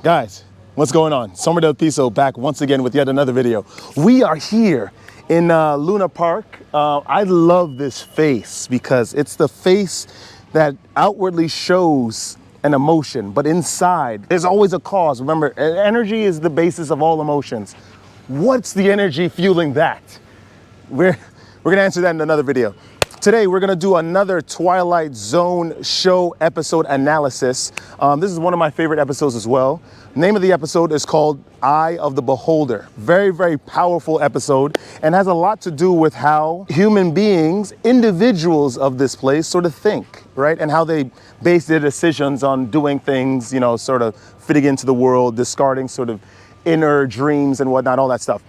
Guys, what's going on? Summer Del Piso back once again with yet another video. We are here in Luna Park. I love this face because it's the face that outwardly shows an emotion, but inside there's always a cause. Remember, energy is the basis of all emotions. What's the energy fueling that? We're gonna answer that in another video. Today, we're gonna do another Twilight Zone show episode analysis. This is one of my favorite episodes as well. Name of the episode is called Eye of the Beholder. Very, very powerful episode and has a lot to do with how human beings, individuals of this place sort of think, right? And how they base their decisions on doing things, you know, sort of fitting into the world, discarding sort of inner dreams and whatnot, all that stuff.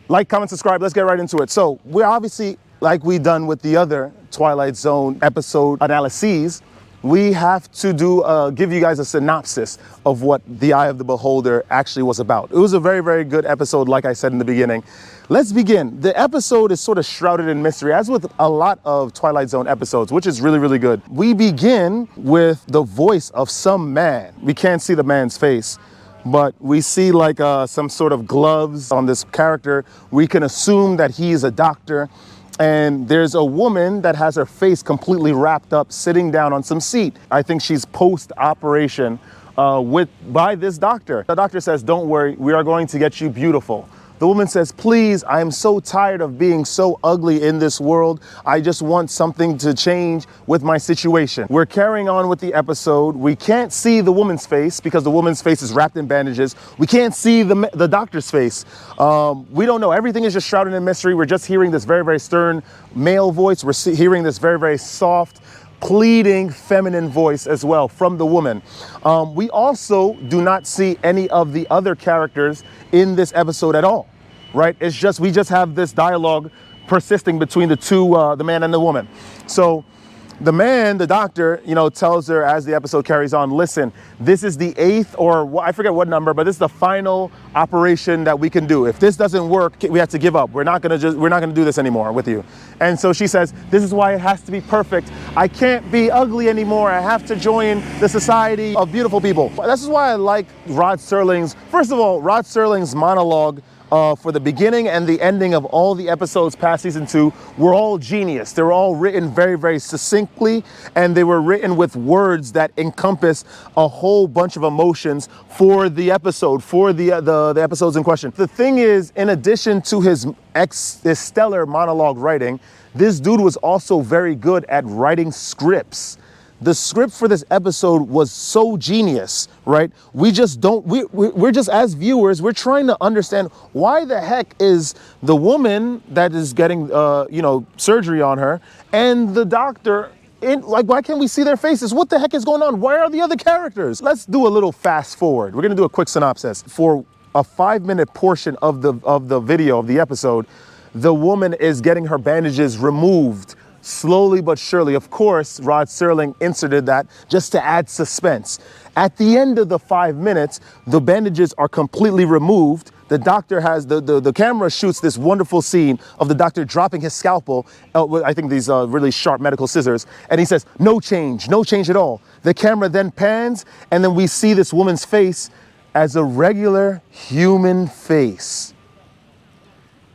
Like, comment, subscribe, let's get right into it. So we're obviously, like we done with the other Twilight Zone episode analyses, we have to give you guys a synopsis of what the Eye of the Beholder actually was about. It was a very, very good episode, like I said in the beginning. Let's begin. The episode is sort of shrouded in mystery, as with a lot of Twilight Zone episodes, which is really, really good. We begin with the voice of some man. We can't see the man's face, but we see like some sort of gloves on this character. We can assume that he is a doctor. And there's a woman that has her face completely wrapped up, sitting down on some seat. I think she's post-operation by this doctor. The doctor says, "Don't worry, we are going to get you beautiful." The woman says, "Please, I am so tired of being so ugly in this world. I just want something to change with my situation." We're carrying on with the episode. We can't see the woman's face because the woman's face is wrapped in bandages. We can't see the doctor's face. We don't know. Everything is just shrouded in mystery. We're just hearing this very, very stern male voice. We're hearing this very, very soft, pleading feminine voice as well from the woman. We also do not see any of the other characters in this episode at all, right? It's just, we just have this dialogue persisting between the two, the man and the woman. So the man, the doctor, you know, tells her as the episode carries on, "Listen, this is the 8th or I forget what number, but this is the final operation that we can do. If this doesn't work, we have to give up. We're not gonna do this anymore with you." And so she says, "This is why it has to be perfect. I can't be ugly anymore. I have to join the society of beautiful people." This is why I like Rod Serling's, first of all, Rod Serling's monologue for the beginning and the ending of all the episodes past season 2 were all genius. They were all written very, very succinctly, and they were written with words that encompass a whole bunch of emotions for the episode, for the episodes in question. The thing is, in addition to his stellar monologue writing, this dude was also very good at writing scripts. The script for this episode was so genius, right? We're just as viewers, we're trying to understand why the heck is the woman that is getting, surgery on her and the doctor why can't we see their faces? What the heck is going on? Where are the other characters? Let's do a little fast forward. We're gonna do a quick synopsis. For a 5-minute portion of the video of the episode, the woman is getting her bandages removed. Slowly but surely. Of course, Rod Serling inserted that just to add suspense. At the end of the 5 minutes, the bandages are completely removed. The doctor has, the camera shoots this wonderful scene of the doctor dropping his scalpel, I think these really sharp medical scissors, and he says, no change at all. The camera then pans, and then we see this woman's face as a regular human face.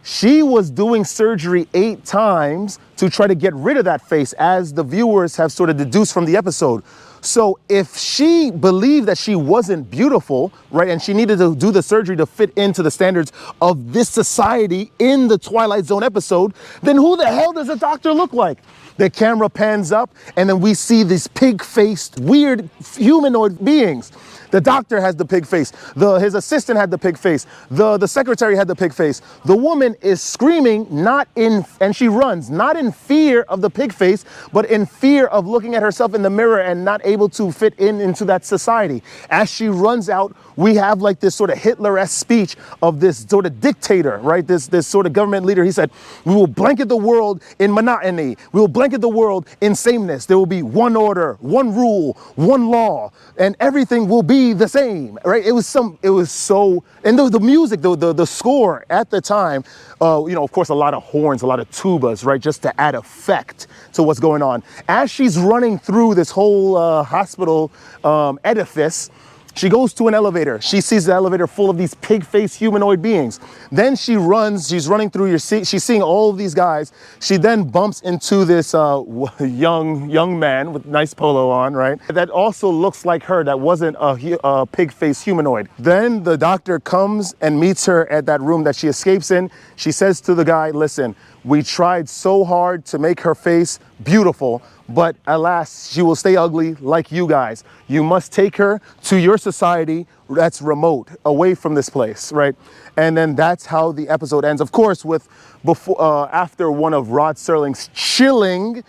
She was doing surgery 8 times to try to get rid of that face, as the viewers have sort of deduced from the episode. So if she believed that she wasn't beautiful, right, and she needed to do the surgery to fit into the standards of this society in the Twilight Zone episode, then who the hell does a doctor look like? The camera pans up, and then we see these pig-faced, weird humanoid beings. The doctor has the pig face. His assistant had the pig face. The secretary had the pig face. The woman is screaming, and she runs, not in fear of the pig face, but in fear of looking at herself in the mirror and not able to fit into that society. As she runs out, we have like this sort of Hitler-esque speech of this sort of dictator, right? This sort of government leader. He said, "We will blanket the world in monotony. We will blanket the world in sameness. There will be one order, one rule, one law, and everything will be the same," right? It was so, and the music, the score at the time, of course, a lot of horns, a lot of tubas, right? Just to add effect to what's going on. As she's running through this whole hospital edifice, She goes to an elevator. She sees the elevator full of these pig-faced humanoid beings. Then she runs, she's running through she's seeing all of these guys. She then bumps into this young man with nice polo on, right? That also looks like her, that wasn't a pig-faced humanoid. Then the doctor comes and meets her at that room that she escapes in. She says to the guy, listen, we tried so hard to make her face beautiful, but alas, she will stay ugly like you guys. You must take her to your society that's remote, away from this place, right? And then that's how the episode ends. Of course, with after one of Rod Serling's chilling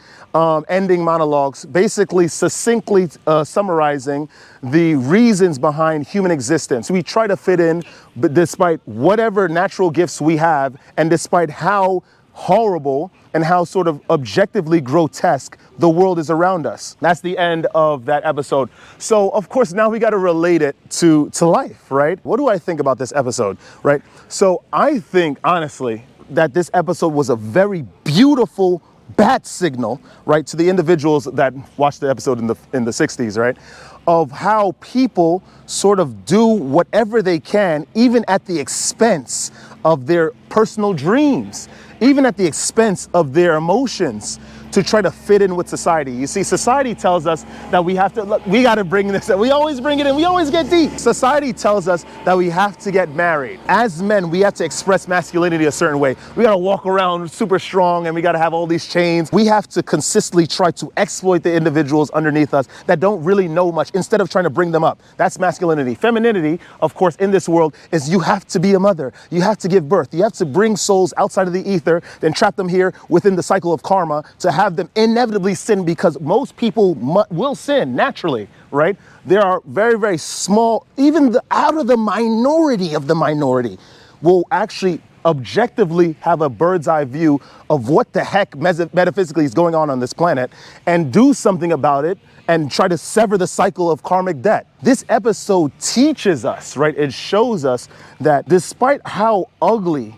ending monologues, basically succinctly summarizing the reasons behind human existence. We try to fit in, but despite whatever natural gifts we have, and despite how horrible and how sort of objectively grotesque the world is around us. That's the end of that episode. So of course now we got to relate it to life, right? What do I think about this episode, right? So I think honestly that this episode was a very beautiful bat signal, right, to the individuals that watched the episode in the 60s, right, of how people sort of do whatever they can, even at the expense of their personal dreams, even at the expense of their emotions, to try to fit in with society. You see, society tells us that we have to, look, we got to bring this up. We always bring it in. We always get deep. Society tells us that we have to get married. As men, we have to express masculinity a certain way. We got to walk around super strong and we got to have all these chains. We have to consistently try to exploit the individuals underneath us that don't really know much instead of trying to bring them up. That's masculinity. Femininity, of course, in this world is you have to be a mother. You have to give birth. You have to bring souls outside of the ether, then trap them here within the cycle of karma to have them inevitably sin, because most people will sin naturally, right? There are very, very small, even out of the minority will actually objectively have a bird's eye view of what the heck metaphysically is going on this planet and do something about it and try to sever the cycle of karmic debt. This episode teaches us, right? It shows us that despite how ugly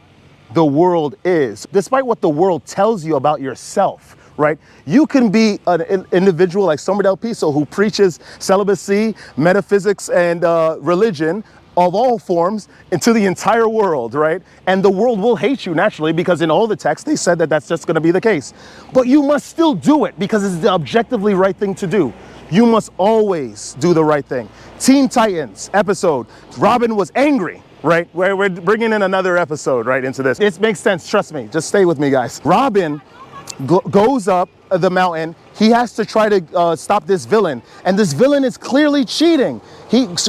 the world is, despite what the world tells you about yourself, right? You can be an individual like Semen Del Piso who preaches celibacy, metaphysics, and religion of all forms into the entire world, right? And the world will hate you naturally, because in all the texts they said that that's just going to be the case. But you must still do it because it's the objectively right thing to do. You must always do the right thing. Teen Titans episode, Robin was angry, right? We're bringing in another episode right into this. It makes sense, trust me. Just stay with me, guys. Robin goes up the mountain. He has to try to stop this villain, and this villain is clearly cheating.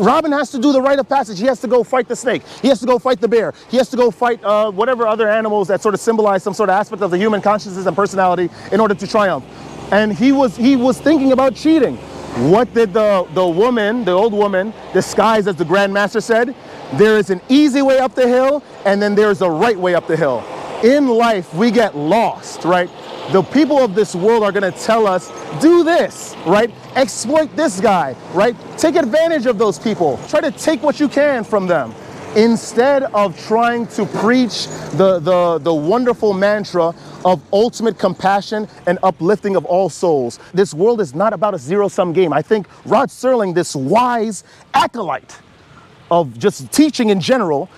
Robin has to do the rite of passage. He has to go fight the snake. He has to go fight the bear. He has to go fight whatever other animals that sort of symbolize some sort of aspect of the human consciousness and personality in order to triumph. And he was thinking about cheating. What did the old woman, disguised as the Grand Master, said? There is an easy way up the hill, and then there's a right way up the hill. In life, we get lost, right? The people of this world are going to tell us, do this, right? Exploit this guy, right? Take advantage of those people. Try to take what you can from them, instead of trying to preach the wonderful mantra of ultimate compassion and uplifting of all souls. This world is not about a zero-sum game. I think Rod Serling, this wise acolyte of just teaching in general,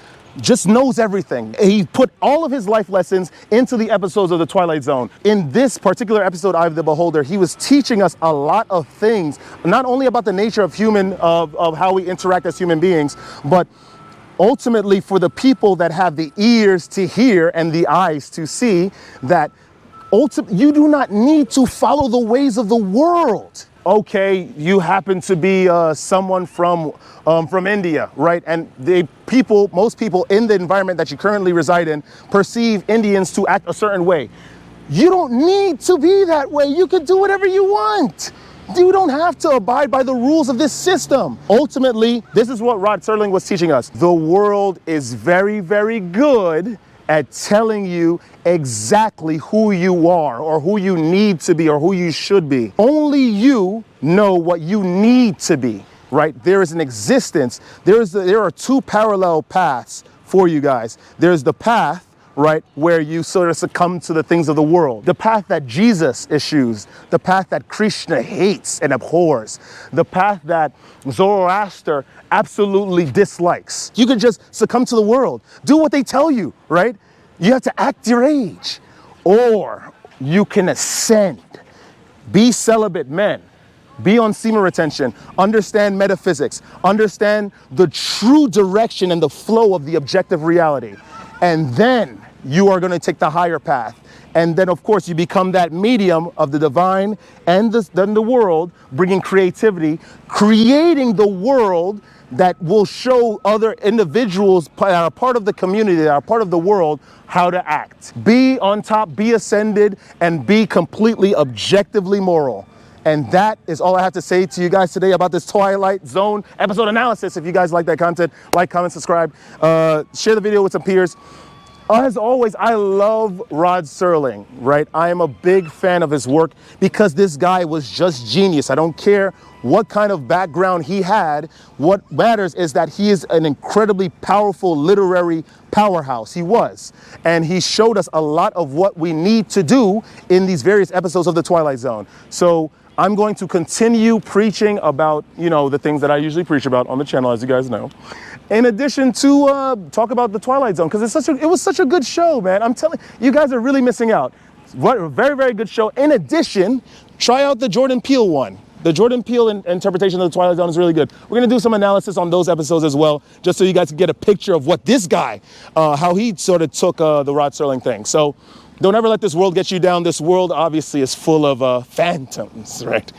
just knows everything. He put all of his life lessons into the episodes of the Twilight Zone. In this particular episode, Eye of the Beholder, he was teaching us a lot of things, not only about the nature of of how we interact as human beings, but ultimately for the people that have the ears to hear and the eyes to see, that you do not need to follow the ways of the world. Okay, you happen to be someone from India, right? And most people in the environment that you currently reside in perceive Indians to act a certain way. You don't need to be that way. You can do whatever you want. You don't have to abide by the rules of this system. Ultimately, this is what Rod Serling was teaching us. The world is very, very good at telling you exactly who you are, or who you need to be, or who you should be. Only you know what you need to be, right? There is an existence. There are two parallel paths for you guys. There's the path, right, where you sort of succumb to the things of the world. The path that Jesus eschews, the path that Krishna hates and abhors, the path that Zoroaster absolutely dislikes. You can just succumb to the world. Do what they tell you, right? You have to act your age. Or you can ascend. Be celibate men. Be on semen retention, understand metaphysics, understand the true direction and the flow of the objective reality. And then you are going to take the higher path. And then, of course, you become that medium of the divine and then the world, bringing creativity, creating the world that will show other individuals that are part of the community, that are part of the world, how to act. Be on top, be ascended, and be completely objectively moral. And that is all I have to say to you guys today about this Twilight Zone episode analysis. If you guys like that content, like, comment, subscribe, share the video with some peers. As always, I love Rod Serling, right? I am a big fan of his work because this guy was just genius. I don't care what kind of background he had. What matters is that he is an incredibly powerful literary powerhouse. He was. And he showed us a lot of what we need to do in these various episodes of the Twilight Zone. So I'm going to continue preaching about, you know, the things that I usually preach about on the channel, as you guys know. In addition to talk about the Twilight Zone, because it was such a good show, man. I'm telling you, you guys are really missing out. Very, very good show. In addition, try out the Jordan Peele one. The Jordan Peele interpretation of the Twilight Zone is really good. We're going to do some analysis on those episodes as well, just so you guys can get a picture of what this guy, how he sort of took the Rod Serling thing. So don't ever let this world get you down. This world obviously is full of phantoms, right?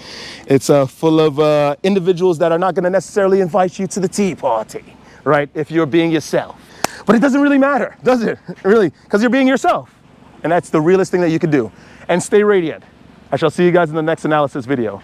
It's full of individuals that are not going to necessarily invite you to the tea party, right? If you're being yourself. But it doesn't really matter, does it? Really, because you're being yourself. And that's the realest thing that you can do. And stay radiant. I shall see you guys in the next analysis video.